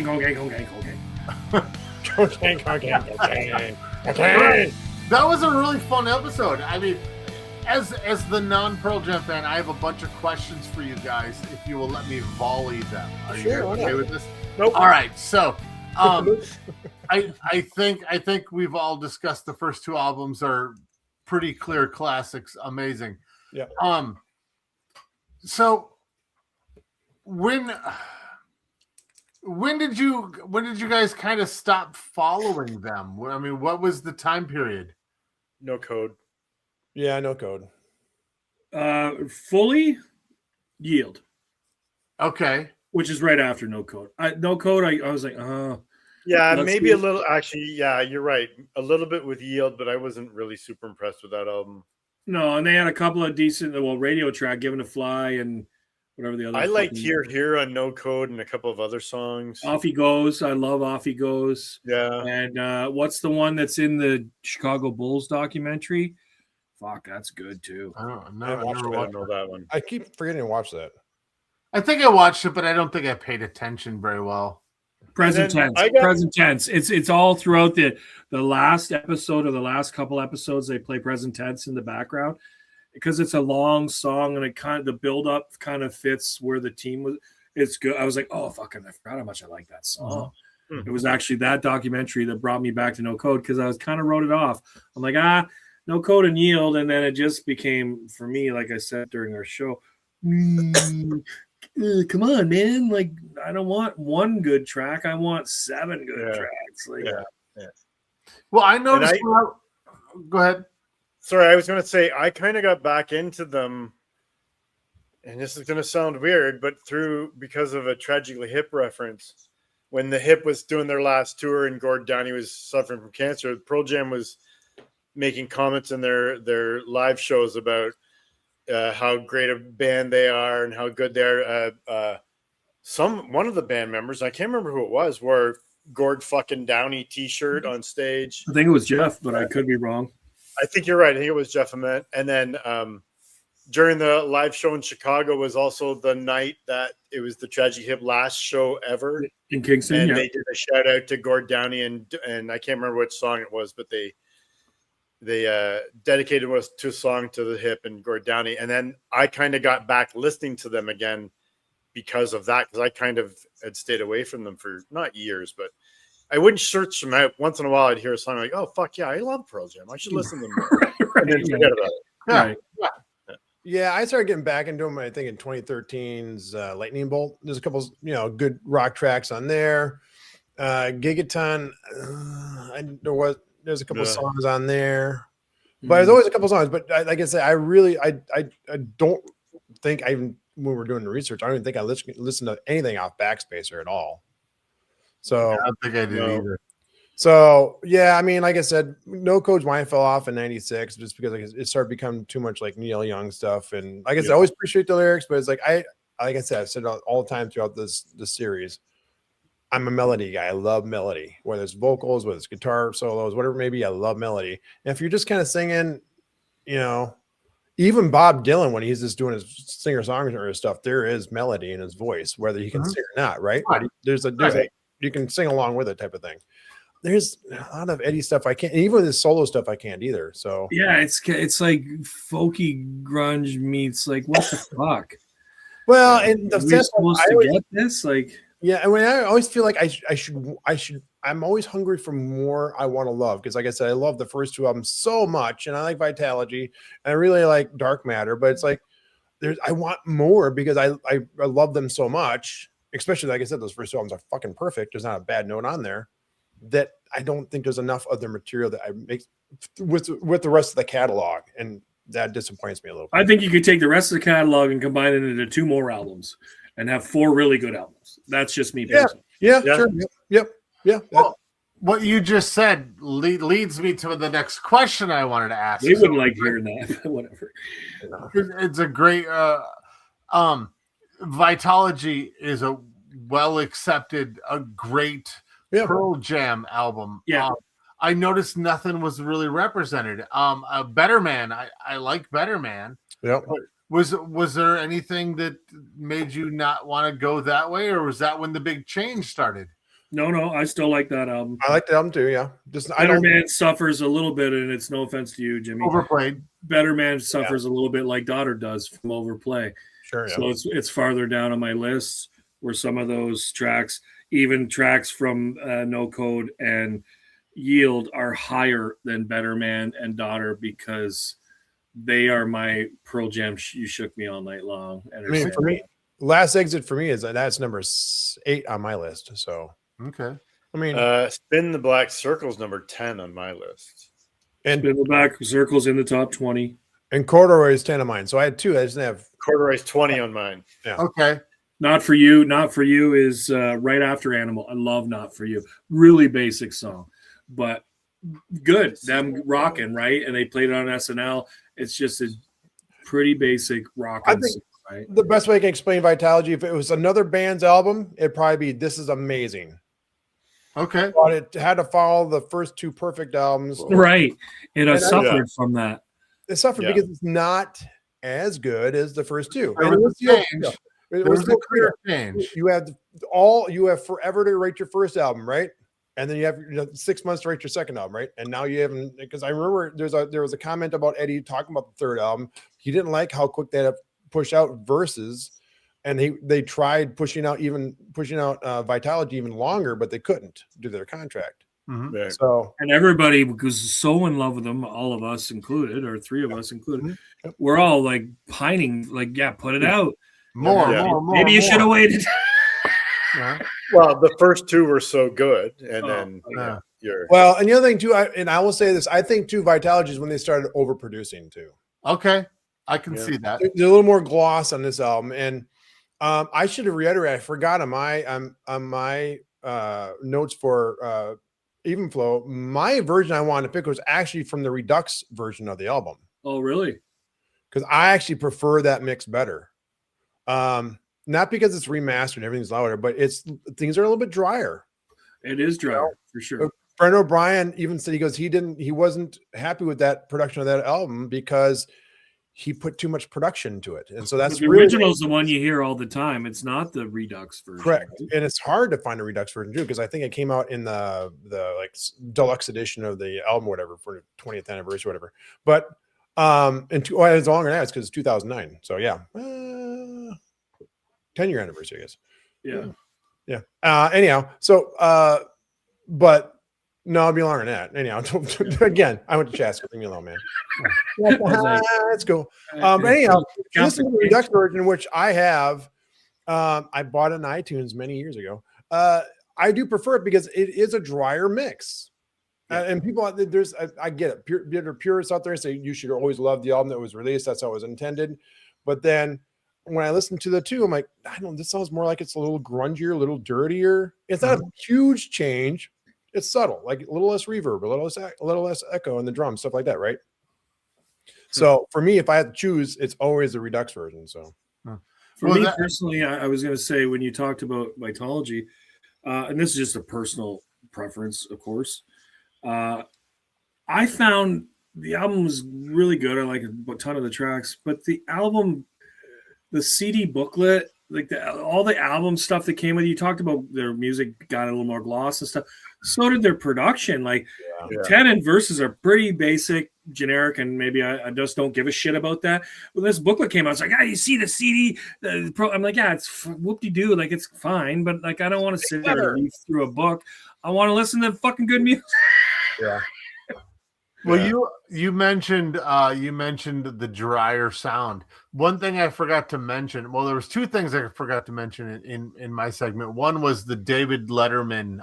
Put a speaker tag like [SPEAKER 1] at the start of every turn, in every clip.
[SPEAKER 1] Cocaine, cocaine, cocaine, cocaine.
[SPEAKER 2] That was a really fun episode. I mean, as the non-Pearl Jam fan, I have a bunch of questions for you guys. If you will let me volley them, are you guys okay with this?
[SPEAKER 3] Nope.
[SPEAKER 2] All right. So, I think we've all discussed the first two albums are pretty clear classics, amazing.
[SPEAKER 3] Yeah.
[SPEAKER 2] So when did you guys kind of stop following them? I mean, what was the time period?
[SPEAKER 3] No Code.
[SPEAKER 4] Yeah, No Code.
[SPEAKER 1] Fully Yield,
[SPEAKER 2] Okay.
[SPEAKER 1] which is right after No Code. No Code, I was like,
[SPEAKER 3] Yeah,
[SPEAKER 1] Let's
[SPEAKER 3] maybe
[SPEAKER 1] see.
[SPEAKER 3] a little. Actually, yeah, you're right. A little bit with Yield, but I wasn't really super impressed with that album.
[SPEAKER 1] no. And they had a couple of decent, Radio Track, Given to Fly, and whatever the other.
[SPEAKER 3] I liked
[SPEAKER 1] fucking-
[SPEAKER 3] Here on No Code and a couple of other songs.
[SPEAKER 1] Off He Goes. I love Off He Goes.
[SPEAKER 3] Yeah.
[SPEAKER 1] And what's the one that's in the Chicago Bulls documentary? Fuck, that's good too.
[SPEAKER 2] I don't
[SPEAKER 4] I watched
[SPEAKER 2] never
[SPEAKER 3] I
[SPEAKER 2] watched
[SPEAKER 3] don't know that one.
[SPEAKER 4] I keep forgetting to watch that.
[SPEAKER 2] I think I watched it, but I don't think I paid attention very well.
[SPEAKER 1] Present
[SPEAKER 3] then
[SPEAKER 1] tense.
[SPEAKER 3] I got-
[SPEAKER 1] Present tense. It's all throughout the last episode or the last couple episodes. They play present tense in the background because it's a long song and it kind of the build up kind of fits where the team was. It's good. I was like, oh fucking, I forgot how much I like that song.
[SPEAKER 3] Mhm.
[SPEAKER 1] It was actually that documentary that brought me back to No Code because I was kind of wrote it off. I'm like, No Code and Yield, and then it just became for me, like I said during our show. Come on, man! Like I don't want one good track. I want 7 good
[SPEAKER 3] Yeah.
[SPEAKER 1] tracks. Like,
[SPEAKER 3] Yeah.
[SPEAKER 2] Well, I noticed. Go ahead.
[SPEAKER 3] Sorry, I was going to say I kind of got back into them, and this is going to sound weird, but because of a Tragically Hip reference, when the Hip was doing their last tour and Gord Downie was suffering from cancer, Pearl Jam was making comments in their live shows about how great a band they are and how good they're. One of the band members, I can't remember who it was, wore Gord fucking Downie T-shirt on stage.
[SPEAKER 1] I think it was Jeff, but I could be wrong.
[SPEAKER 3] I think you're right. I think it was Jeff Ament. And then during the live show in Chicago was also the night that it was the Tragic Hip last show ever.
[SPEAKER 1] In Kingston,
[SPEAKER 3] And
[SPEAKER 1] yeah.
[SPEAKER 3] they did a shout out to Gord Downie and I can't remember which song it was, but they dedicated was to a song to the Hip and Gord Downie. And then I kind of got back listening to them again because of that, because I kind of had stayed away from them for not years, but I wouldn't search them out. Once in a while, I'd hear a song like, "Oh fuck yeah, I love Pearl Jam. I should listen to them more." And then forget about it.
[SPEAKER 2] Yeah.
[SPEAKER 1] Right.
[SPEAKER 4] Yeah, I started getting back into them, I think, in 2013's Lightning Bolt. There's a couple, good rock tracks on there. Gigaton, there's a couple songs on there. But there's always a couple songs. But like I said, I don't think when we're doing the research, I don't even think I listen to anything off Backspacer at all. So
[SPEAKER 2] I don't think I did either.
[SPEAKER 4] So yeah, I mean, like I said, No Code's why I fell off in '96 just because it started becoming too much like Neil Young stuff. And like I said, I always appreciate the lyrics, but it's like like I said, I've said it all the time throughout this series. I'm a melody guy. I love melody, whether it's vocals, whether it's guitar solos, whatever it may be. I love melody. And if you're just kind of singing, even Bob Dylan, when he's just doing his singer-songwriter stuff, there is melody in his voice, whether he can sing or not, right?
[SPEAKER 2] Right.
[SPEAKER 4] There's you can sing along with it type of thing. There's a lot of Eddie stuff I can't, even his solo stuff I can't either. So
[SPEAKER 1] Yeah, it's like folky grunge meets like what the fuck?
[SPEAKER 4] well, and the
[SPEAKER 1] Are we
[SPEAKER 4] stuff
[SPEAKER 1] supposed
[SPEAKER 4] I
[SPEAKER 1] to
[SPEAKER 4] always,
[SPEAKER 1] get this? Like,
[SPEAKER 4] yeah, and I always feel like I should. I'm always hungry for more. I want to love because, like I said, I love the first two albums so much, and I like Vitalogy, and I really like Dark Matter. But it's like I want more because I love them so much. Especially, like I said, those first two albums are fucking perfect. There's not a bad note on there. That I don't think there's enough other material that I make with the rest of the catalog, and that disappoints me a little bit.
[SPEAKER 1] I think you could take the rest of the catalog and combine it into 2 more albums and have 4 really good albums. That's just me.
[SPEAKER 4] Yeah.
[SPEAKER 1] Personally.
[SPEAKER 4] Yeah,
[SPEAKER 3] Yeah.
[SPEAKER 4] sure. Yep. Yeah.
[SPEAKER 2] Well, what you just said leads me to the next question I wanted to ask.
[SPEAKER 1] They wouldn't like hearing that, but whatever.
[SPEAKER 2] It's a great Vitalogy is a well accepted, a great Pearl Jam album.
[SPEAKER 1] Yeah.
[SPEAKER 2] I noticed nothing was really represented. Better Man, I like Better Man.
[SPEAKER 4] Yep.
[SPEAKER 2] Was there anything that made you not want to go that way, or was that when the big change started?
[SPEAKER 1] No, I still like that album.
[SPEAKER 4] I like the album too. Yeah, just I
[SPEAKER 1] Better
[SPEAKER 4] don't.
[SPEAKER 1] Man suffers a little bit, and it's no offense to you, Jimmy.
[SPEAKER 2] Overplayed.
[SPEAKER 1] Better Man suffers a little bit like Daughter does from Overplay.
[SPEAKER 4] Sure. Yeah.
[SPEAKER 1] So it's farther down on my list where some of those tracks, even tracks from No Code and Yield, are higher than Better Man and Daughter because they are my Pearl Jam. You shook me all night long.
[SPEAKER 4] I mean, for me, Last Exit for me is that's number 8 on my list. So
[SPEAKER 2] Okay.
[SPEAKER 4] I mean,
[SPEAKER 3] Spin the Black Circle's number 10 on my list.
[SPEAKER 4] and
[SPEAKER 1] Spin the Black Circles in the top 20.
[SPEAKER 4] and Corduroy is 10 of mine. So I had 2. I just didn't have.
[SPEAKER 3] Corduroy's 20 on mine.
[SPEAKER 2] Okay.
[SPEAKER 1] Not for you. Not for you is right after Animal. I love Not for You. Really basic song, but good. Them rocking, right? And they played it on SNL. It's just a pretty basic rocking
[SPEAKER 4] I think-
[SPEAKER 1] song, right?
[SPEAKER 4] The best way I can explain Vitalogy, if it was another band's album, it'd probably be This Is Amazing.
[SPEAKER 2] Okay.
[SPEAKER 4] But it had to follow the first 2 perfect albums.
[SPEAKER 1] Right. It
[SPEAKER 4] And I-
[SPEAKER 1] suffered from from
[SPEAKER 4] It suffered
[SPEAKER 3] Yeah.
[SPEAKER 4] because it's not as good as the first 2.
[SPEAKER 2] There
[SPEAKER 4] And it
[SPEAKER 2] was
[SPEAKER 4] was
[SPEAKER 2] a
[SPEAKER 4] still-
[SPEAKER 2] change.
[SPEAKER 4] it
[SPEAKER 2] There
[SPEAKER 4] was
[SPEAKER 2] was a
[SPEAKER 4] still
[SPEAKER 2] clear change.
[SPEAKER 4] You have forever to write your first album, right? And then you have 6 months to write your second album, right? And now you haven't, because I remember there was a comment about Eddie talking about the third album. He didn't like how quick they had to push out verses, and they tried pushing out Vitalogy even longer, but they couldn't due to their contract.
[SPEAKER 2] Mhm.
[SPEAKER 3] Yeah.
[SPEAKER 4] So
[SPEAKER 1] And everybody was so in love with them, all of us included, or 3 of us included.
[SPEAKER 4] Yep.
[SPEAKER 1] We're all like pining, like, yeah, put it out.
[SPEAKER 2] More,
[SPEAKER 3] Yeah.
[SPEAKER 2] more, more.
[SPEAKER 1] Maybe you
[SPEAKER 2] more.
[SPEAKER 1] should have waited.
[SPEAKER 2] Yeah.
[SPEAKER 3] Well, the first 2 were so good, and
[SPEAKER 1] Oh,
[SPEAKER 3] then
[SPEAKER 2] yeah.
[SPEAKER 3] you're
[SPEAKER 4] well, and the other thing too, I will say this: I think too, Vitalogy is when they started overproducing too.
[SPEAKER 2] Okay. I can
[SPEAKER 3] Yeah.
[SPEAKER 2] see that.
[SPEAKER 4] There's a little more gloss on this album, and I should have reiterated. I forgot on my notes for Even Flow. My version I wanted to pick was actually from the Redux version of the album
[SPEAKER 1] Oh, really?
[SPEAKER 4] because I actually prefer that mix better. Not because it's remastered and everything's louder, but things are a little bit drier.
[SPEAKER 1] It is dry for sure.
[SPEAKER 4] Brendan O'Brien even said he wasn't happy with that production of that album because he put too much production into it, and so
[SPEAKER 1] But
[SPEAKER 4] that's
[SPEAKER 1] the
[SPEAKER 4] really
[SPEAKER 1] original's the one you hear all the time. It's not the Redux version.
[SPEAKER 4] correct.
[SPEAKER 1] right?
[SPEAKER 4] And it's hard to find a Redux version too because I think it came out in the like deluxe edition of the album, or whatever, for the 20th anniversary, or whatever. But it's longer than that. It's because it's 2009. So yeah, 10-year anniversary, I guess.
[SPEAKER 1] Yeah.
[SPEAKER 4] Yeah. Anyhow, so but no, it'll be longer than that. Anyhow, again, I went to Chaska. Leave me alone, man. Let's go. But anyhow, this is the Redux version, which I have. I bought it on iTunes many years ago. I do prefer it because it is a drier mix. And people, I get it. There are purists out there say you should always love the album that was released. That's how it was intended. But then when I listen to the 2, I'm like, this sounds more like it's a little grungier, a little dirtier. It's not a huge change. It's subtle, like a little less reverb, a little less echo in the drums, stuff like that, right? So for me, if I had to choose, it's always the Redux version. So
[SPEAKER 1] For
[SPEAKER 2] Well,
[SPEAKER 1] me
[SPEAKER 2] that-
[SPEAKER 1] personally, I was going to say when you talked about Vitalogy, and this is just a personal preference, of course. I found the album was really good. I like a ton of the tracks, but the album, the CD booklet, like all the album stuff that came with it, you talked about their music got a little more gloss and stuff. So did their production. Like
[SPEAKER 3] Yeah.
[SPEAKER 1] 10 and verses are pretty basic, generic, and maybe I just don't give a shit about that. When this booklet came out, it's like, you see the CD. I'm like, yeah, it's whoop-de-doo. Like, it's fine, but like, I don't want to sit there and read through a book. I want to listen to fucking good music.
[SPEAKER 4] yeah,
[SPEAKER 2] Well, you mentioned the drier sound. One thing I forgot to mention. Well, there was 2 things I forgot to mention in my segment. One was the David Letterman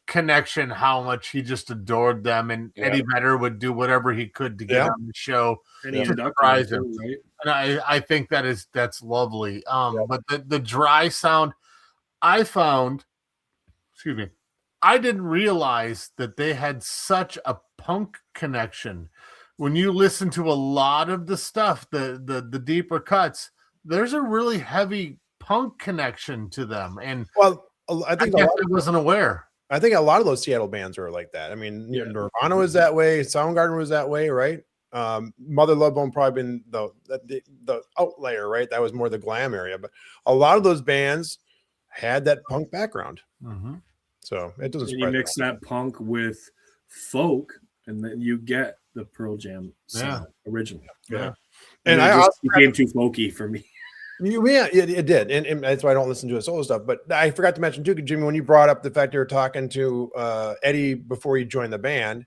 [SPEAKER 2] connection. How much he just adored them, and
[SPEAKER 3] Yeah.
[SPEAKER 2] Eddie Vedder would do whatever he could to get
[SPEAKER 4] Yeah.
[SPEAKER 2] on the show.
[SPEAKER 1] And he
[SPEAKER 2] Yeah.
[SPEAKER 1] inducted
[SPEAKER 2] Surprise
[SPEAKER 1] him,
[SPEAKER 2] him.
[SPEAKER 1] right?
[SPEAKER 2] And I think that's lovely. But the dry sound, I found, excuse me, I didn't realize that they had such a punk connection. When you listen to a lot of the stuff, the deeper cuts, there's a really heavy punk connection to them. And
[SPEAKER 4] well, I
[SPEAKER 2] I
[SPEAKER 4] think
[SPEAKER 2] guess I wasn't aware.
[SPEAKER 4] a lot of those Seattle bands are like that. I mean, Nirvana was that way. Soundgarden was that way, right? Mother Love Bone probably been the outlier, right? That was more the glam area. But a lot of those bands had that punk background.
[SPEAKER 2] Mm-hmm.
[SPEAKER 4] So it doesn't
[SPEAKER 1] And you
[SPEAKER 4] surprise me.
[SPEAKER 1] mix that punk with folk, and then you get the Pearl Jam sound originally.
[SPEAKER 2] Yeah.
[SPEAKER 4] And
[SPEAKER 1] it
[SPEAKER 4] I
[SPEAKER 1] just
[SPEAKER 4] also
[SPEAKER 1] became too folky for me.
[SPEAKER 4] Yeah, it did, and that's why I don't listen to his solo stuff. But I forgot to mention too, Jimmy, when you brought up the fact you were talking to Eddie before you joined the band.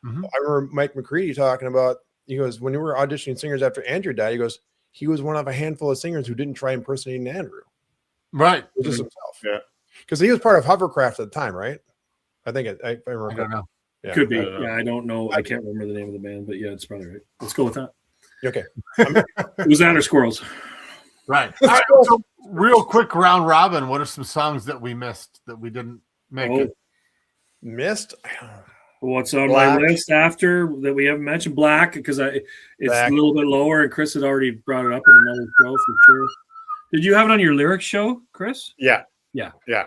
[SPEAKER 2] Mhm.
[SPEAKER 4] I remember Mike McCready talking about. He goes, when you were auditioning singers after Andrew died, he goes, he was one of a handful of singers who didn't try impersonating Andrew.
[SPEAKER 2] Right.
[SPEAKER 4] It was just himself.
[SPEAKER 3] Yeah.
[SPEAKER 4] Because he was part of Hovercraft at the time, right? I think I remember.
[SPEAKER 2] I don't know.
[SPEAKER 4] Yeah.
[SPEAKER 1] Could be.
[SPEAKER 3] I don't know.
[SPEAKER 1] Yeah, I don't know. I can't remember the name of the band, but yeah, it's probably right. Let's go with that.
[SPEAKER 4] Okay.
[SPEAKER 1] Was that or Squirrels?
[SPEAKER 2] Right. All right. So real quick round robin. What are some songs that we missed that we didn't make
[SPEAKER 1] Oh,
[SPEAKER 2] it?
[SPEAKER 4] Missed.
[SPEAKER 1] what's on
[SPEAKER 3] Black.
[SPEAKER 1] my list after that we haven't mentioned? Black, because it's
[SPEAKER 4] Black.
[SPEAKER 1] a little bit lower, and Chris had already brought it up in another show for sure. Did you have it on your lyrics show, Chris?
[SPEAKER 3] Yeah.
[SPEAKER 1] Yeah.
[SPEAKER 3] Yeah.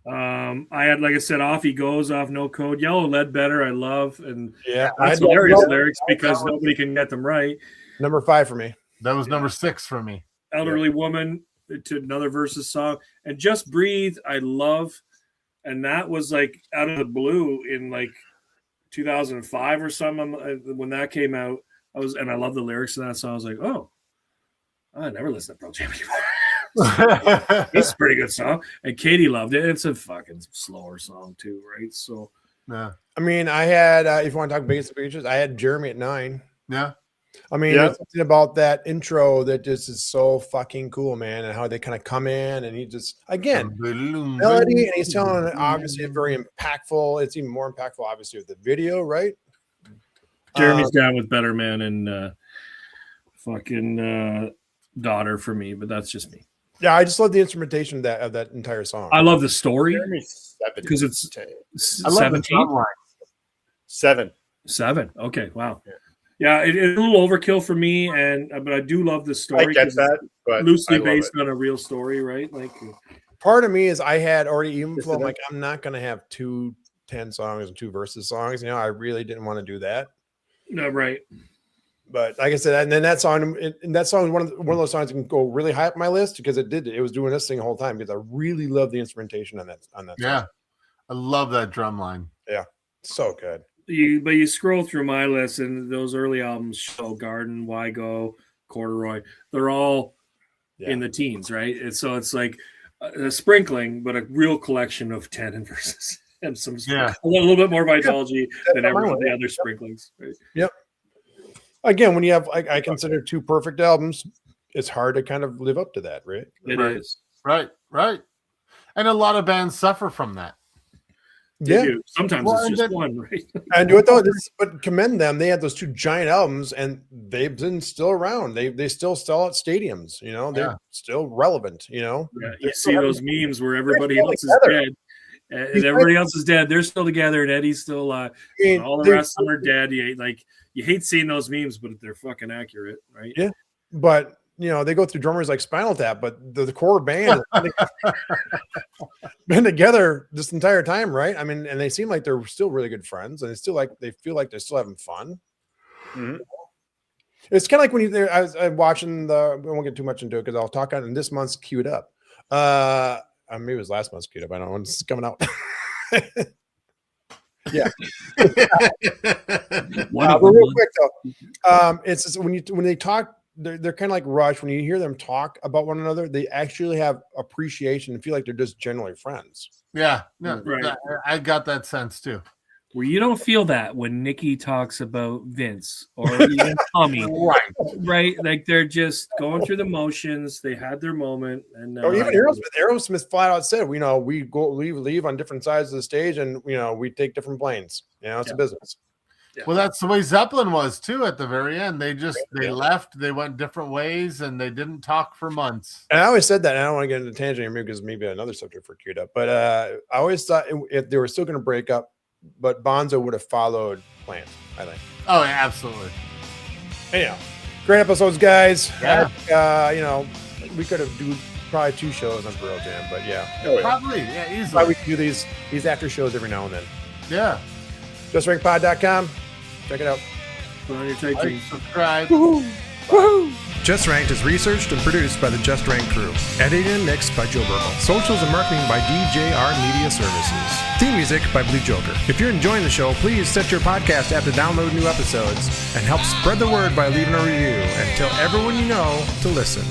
[SPEAKER 1] I had, like I said, Off He Goes off No Code. Yellow Ledbetter, I love, and
[SPEAKER 4] Yeah,
[SPEAKER 1] that's
[SPEAKER 4] I
[SPEAKER 1] hilarious
[SPEAKER 4] don't know.
[SPEAKER 1] lyrics because nobody can get them right.
[SPEAKER 4] Number 5 for me.
[SPEAKER 2] That was number 6 for me.
[SPEAKER 1] Elderly Woman to another Versus song, and Just Breathe, I love, and that was like out of the blue in like 2005 or something when that came out. I love the lyrics of that song. I was like, oh, I never listened to Pearl Jam anymore. It's a pretty good song, and Katie loved it. It's a fucking slower song too, right? So
[SPEAKER 2] Yeah.
[SPEAKER 4] I mean, I had if you want to talk biggest speeches, I had Jeremy at 9.
[SPEAKER 2] Yeah.
[SPEAKER 4] I mean,
[SPEAKER 3] Yeah.
[SPEAKER 4] there's something about that intro that just is so fucking cool, man, and how they kind of come in and he just again melody, and he's telling it obviously very impactful. It's even more impactful, obviously, with the video, right?
[SPEAKER 1] Jeremy's down with Better Man and fucking Daughter for me, but that's just me.
[SPEAKER 4] Yeah, I just love the instrumentation of that entire song.
[SPEAKER 1] I love the story
[SPEAKER 3] Jeremy's 7.
[SPEAKER 1] because it's
[SPEAKER 2] I love
[SPEAKER 1] 17.
[SPEAKER 2] the drum line.
[SPEAKER 3] 7.
[SPEAKER 1] 7. Okay, wow.
[SPEAKER 3] Yeah.
[SPEAKER 1] Yeah, it's a little overkill for me, but I do love the story.
[SPEAKER 3] I get
[SPEAKER 1] 'cause
[SPEAKER 3] that,
[SPEAKER 1] it's
[SPEAKER 3] but
[SPEAKER 1] loosely
[SPEAKER 3] I love
[SPEAKER 1] based
[SPEAKER 3] it.
[SPEAKER 1] on a real story, right? Like,
[SPEAKER 4] Part of me is I had already even
[SPEAKER 3] Yes,
[SPEAKER 4] flown
[SPEAKER 3] it
[SPEAKER 4] like I'm not gonna have 2 10 songs and 2 verses songs. You know, I really didn't want to do that.
[SPEAKER 1] no, right.
[SPEAKER 4] But like I said, and then that song, and that song is one of those songs that can go really high up my list because it was doing this thing the whole time because I really love the instrumentation on that song.
[SPEAKER 2] Yeah. I love that drum line.
[SPEAKER 4] So good.
[SPEAKER 1] But you scroll through my list, and those early albums, Show Garden, Why Go, Corduroy, they're all in the teens, right? And so it's like a sprinkling, but a real collection of 10 and verses and some
[SPEAKER 2] Yeah.
[SPEAKER 1] a little bit more vitology than
[SPEAKER 4] That's
[SPEAKER 1] every
[SPEAKER 4] mine.
[SPEAKER 1] the other sprinklings. Right?
[SPEAKER 4] Again, when you have, I consider 2 perfect albums, it's hard to kind of live up to that, right?
[SPEAKER 1] It
[SPEAKER 2] Right.
[SPEAKER 1] is.
[SPEAKER 2] Right. Right. And a lot of bands suffer from that.
[SPEAKER 1] They
[SPEAKER 4] Yeah.
[SPEAKER 1] do. Sometimes
[SPEAKER 2] Well,
[SPEAKER 1] it's
[SPEAKER 2] and
[SPEAKER 1] just
[SPEAKER 2] then-
[SPEAKER 1] one, right?
[SPEAKER 4] And do it though. But commend them. They had those 2 giant albums, and they've been still around. They still sell at stadiums. You know, they're
[SPEAKER 2] Yeah.
[SPEAKER 4] still relevant. You know,
[SPEAKER 1] Yeah, you see those memes where everybody
[SPEAKER 4] still
[SPEAKER 1] else is
[SPEAKER 4] together.
[SPEAKER 1] dead, and everybody else is dead. They're still together, and Eddie's still alive.
[SPEAKER 4] I mean,
[SPEAKER 1] And all the
[SPEAKER 4] they're-
[SPEAKER 1] rest of them are dead. You hate seeing those memes, but they're fucking accurate, right?
[SPEAKER 4] Yeah. But you know, they go through drummers like Spinal Tap, but the core band has been together this entire time, right? I mean, and they seem like they're still really good friends, and they feel like they're still having fun.
[SPEAKER 3] Mhm.
[SPEAKER 4] It's kind of like when I was watching I won't get too much into it because I'll talk on this month's Queued Up. Maybe it was last month's Queued Up. I don't know when it's coming out. Yeah. But real quick though, it's just when they talk, they're kind of like Rush. When you hear them talk about one another, they actually have appreciation and feel like they're just generally friends.
[SPEAKER 2] Yeah. No,
[SPEAKER 1] Right.
[SPEAKER 2] I got that sense too.
[SPEAKER 1] Where you don't feel that when Nikki talks about Vince or even Tommy,
[SPEAKER 2] Right.
[SPEAKER 1] right? Like they're just going through the motions. They had their moment, and
[SPEAKER 4] Or even Aerosmith. Aerosmith flat out said, you know, we leave on different sides of the stage, and you know, we take different planes. You know, it's a business.
[SPEAKER 2] Well, that's the way Zeppelin was too at the very end. They left, they went different ways, and they didn't talk for months.
[SPEAKER 4] And I always said that. And I don't want to get into a tangent here because maybe another subject for Queued Up. But I always thought if they were still going to break up, but Bonzo would have followed Plant, I think.
[SPEAKER 2] Oh, yeah, absolutely.
[SPEAKER 4] Anyhow, great episodes, guys.
[SPEAKER 2] Yeah.
[SPEAKER 4] You know, we could have do probably 2 shows on Pearl Jam, but yeah.
[SPEAKER 3] Oh, yeah.
[SPEAKER 2] Probably, yeah,
[SPEAKER 4] Why
[SPEAKER 2] easily.
[SPEAKER 4] we can do these after shows every now and then.
[SPEAKER 2] Yeah.
[SPEAKER 4] JustRankPod.com. Check it out.
[SPEAKER 1] Put on your tight
[SPEAKER 2] Like,
[SPEAKER 1] jeans.
[SPEAKER 2] subscribe.
[SPEAKER 4] Woohoo! Just Ranked is researched and produced by the Just Ranked crew. Edited and mixed by Joe Burkle. Socials and marketing by DJR Media Services. Theme music by Blue Joker. If you're enjoying the show, please set your podcast app to download new episodes and help spread the word by leaving a review and tell everyone you know to listen.